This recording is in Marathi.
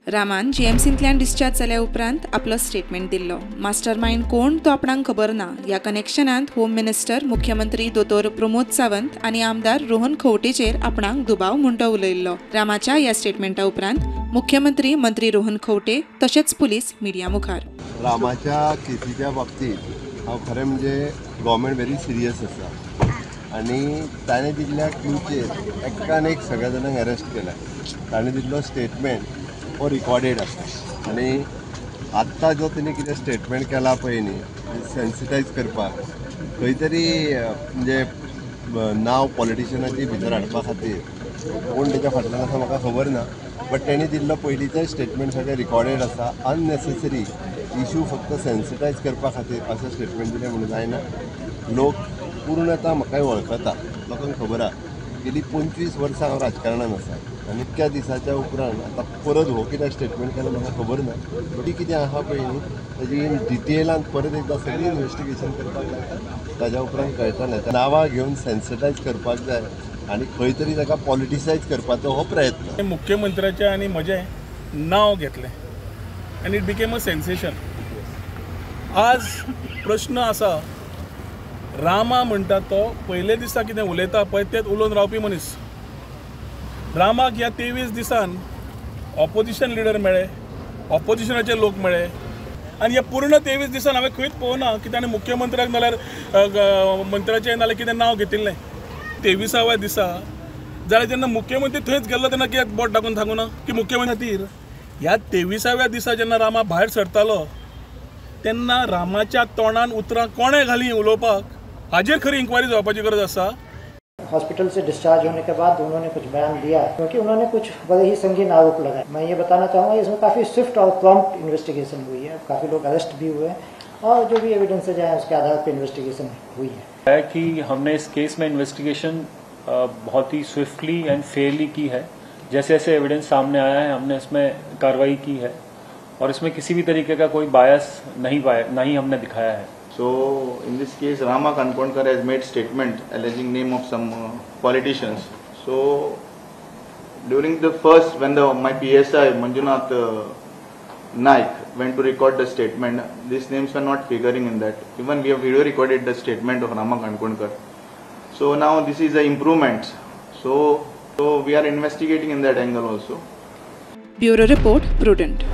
रामान जीएमसींतल्यान डिस्चार्ज जाल्या उपरांत आपलो स्टेटमेंट दिल्लो। मास्टर माइंड कोण तो आपणाक खबर ना। ह्या कनेक्शनांत होम मिनिस्टर मुख्यमंत्री दोतोर प्रमोद सावंत आनी आमदार रोहन खंवटेचेर आपणाक दुबाव म्हणटो उलयल्लो। रामाच्या ह्या स्टेटमेंटा उपरांत मुख्यमंत्री मंत्री रोहन खंवटे तशेंच पुलीस मिडिया मुखार। रामाच्या केसीच्या बाबतीत हांव खरें म्हणजे गव्हर्मेंट व्हेरी सिरियस आसा आनी ताणें दिल्ल्या क्लूचेर एकान एक सगळ्या जाणांक अरेस्ट केला। ताणें दिल्लो स्टेटमेंट हो रिकॉर्डेड आसा आनी आत्तां जो तेणी कितें स्टेटमेंट केला पळय न्ही सेन्सिटायज करपाक खंय तरी म्हणजे नांव पॉलिटिशनाची भितर हाडपा खातीर कोण तेच्या फाटल्यान आसा म्हाका खबर ना, बट तेणी दिल्लो पयलींचोय स्टेटमेंट सगळें रिकॉर्डेड आसा। अननेसेसरी इशू फक्त सेन्सिटायज करपा खातीर अशें स्टेटमेंट दिलें म्हणून जायना। लोक पूर्णतः म्हाकाय वळखता, लोकांक खबर आसा गेली 25 वर्सां हांव राजकारणांत आसा आनी इतक्या दिसाच्या उपरांत आतां परत हो कितें स्टेटमेंट केलो म्हाका खबर ना, बट कितें आहा पळय न्ही तेजी इन डिटेलान परत एकदां सगळी इन्वेस्टिगेशन करपाक जाय। ताज्या उपरांत कळटलें नांवां घेवन सेन्सिटायज करपाक जाय आनी खंय तरी ताका पॉलिटिसायज करपाचो हो प्रयत्न। मुख्यमंत्र्याचें आनी म्हजें नांव घेतलें आनी इट बिकेम अ सेन्सेशन। आज प्रश्न आसा, रामा म्हणटा तो पयले दिसा कितें उलयता पळय तेच उलोवन रावपी मनीस। रामाक ह्या 23 दिसान ऑपोजिशन लिडर मेळ्ळे, ऑपोजिशनाचे लोक मेळ्ळे आनी ह्या पूर्ण 23 दिसान हांवें खंयच पळोवना की ताणें मुख्यमंत्र्याक नाल्यार मंत्र्याचें नाल्यार कितें नांव घेतिल्लें। 23व्या दिसा जाल्यार जेन्ना मुख्यमंत्री थंयच गेल्लो तेन्ना कित्याक बोट दाखोवन सांगूं ना की मुख्यमंत्री खातीर ह्या 23व्या दिसा जेन्ना रामा भायर सरतालो तेन्ना रामाच्या तोंडान उतरां कोणें घालीं उलोवपाक हाजेर खरी इन्क्वायरी जावपाची गरज आसा। हॉस्पिटल से डिस्चार्ज होने के बाद उन्होंने कुछ बयान दिया क्योंकि उन्होंने कुछ बड़े ही संगीन आरोप लगाए। मैं ये बताना चाहूँगा इसमें काफ़ी स्विफ्ट और प्रॉम्प्ट इन्वेस्टिगेशन हुई है, काफ़ी लोग अरेस्ट भी हुए और जो भी एविडेंसेज हैं उसके आधार पर इन्वेस्टिगेशन हुई है कि हमने इस केस में इन्वेस्टिगेशन बहुत ही स्विफ्टली एंड फेयरली की है। जैसे जैसे एविडेंस सामने आया है हमने इसमें कार्रवाई की है और इसमें किसी भी तरीके का कोई बायस नहीं हमने दिखाया है। So in this case, Rama Kankondkar has made statement alleging name of some politicians. So during the first, when my PSI Manjunath Naik went to record the statement, these names were not figuring in that. Even we have video recorded the statement of Rama Kankondkar. So now this is the improvement. So we are investigating in that angle also. Bureau Report, Prudent.